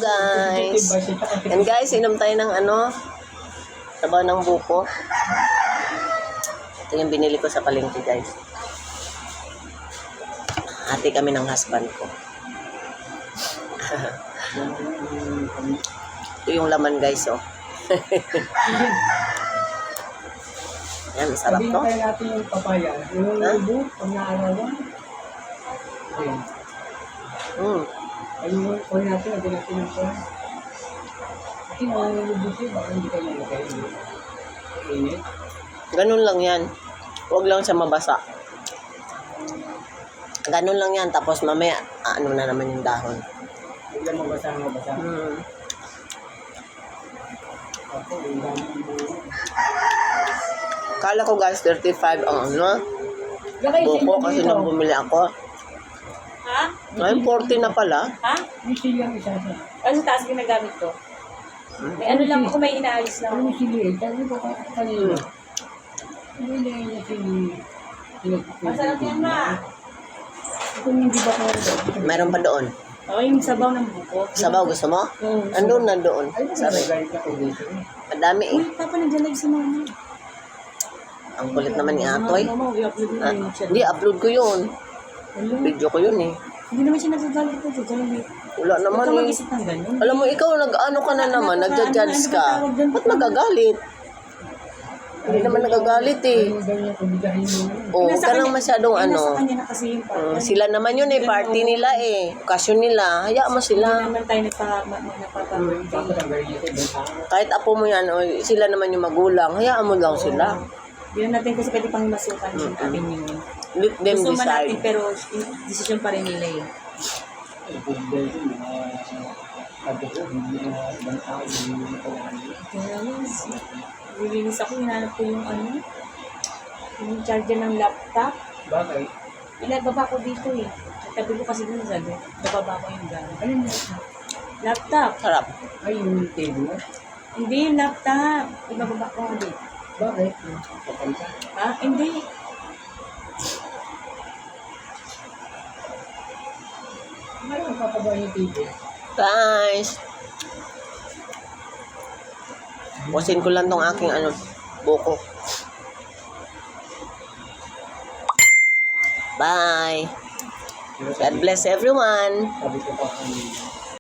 guys. And guys, inom tayo ng sabaw ng buko. Ito yung binili ko sa palengke guys. Hati kami ng husband ko. Ito yung laman guys, oh. Yan, masarap to. Sabihin kaya natin yung papaya. Yung lubo, pag naarawan. Ayan. Ayun, kung natin, agad natin yung pan. Kasi mga lubo siya, baka hindi kayo nalagay. Init. Ganun lang yan. Huwag lang siya mabasa. Ganun lang yan. Tapos mamaya, ano na naman yung dahon. Huwag lang mabasa. Ako, yung dami ng buo. Kala ko guys, 35 ang buko kasi nang bumili ako. Ha? Ngayon, 40 na pala. Ha? May sili ang isa sa. Ano sa taas ginagamit ko? May ano lang ako, may inaalis lang Ano ako. yung sili eh? Sabi ko kanina. Ano na yung sili? Masarap yan, ma. Kung hindi ba ko Meron pa doon. O, yung sabaw ng buko. Sabaw, gusto mo? Andun na doon. Ay, Sorry. nagagalit ako dito. Madami eh. Uy, papa, nag-live si mama. Ang kulit naman ni Atoy. Mama, i-upload mo Ah, na yung chat. Hindi, upload ko yun. Hello? Video ko yun eh. Hindi naman siya nagagalit ko. Wala Huwag naman ka eh. mag-isip ng ganun. Alam mo, ikaw nag-ano ka na naman, nagja-judge ka. Ba't magagalit? Hindi naman nagagalit eh. Yung ganyan, kumigahin mo. Oo, ka lang masyadong Nasa kanya na kasi yung partner. Sila naman yun eh, party nila eh. Okasyon nila, hayaan mo Hindi sila. naman tayo nagpapa-birthday. Bakit ang galing ito? Ibang tao. Kahit apo mo yan, o, sila naman yung magulang, hayaan mo lang sila. Hindi na natin kasi pwede pang masukan yung ating yun. Let them Gusto man natin decide. pero decision pa rin nila eh. Kaya yun, nilinis ako, hinanap ko yung yung charger ng laptop. Bakit? Ilababa ko dito eh. Tabi ko kasi dun gano'n. Bababa ko yung gano'n. Ano yung Laptop. Sarap. ay yung table? Hindi yung laptop. Ibababa ko nga dito. Bakit? Papansa? Ha? Hindi. Ano ang papaba yung table? Guys, pusin ko lang tong aking buko. Bye. God bless everyone. Sabi ko pa kanina.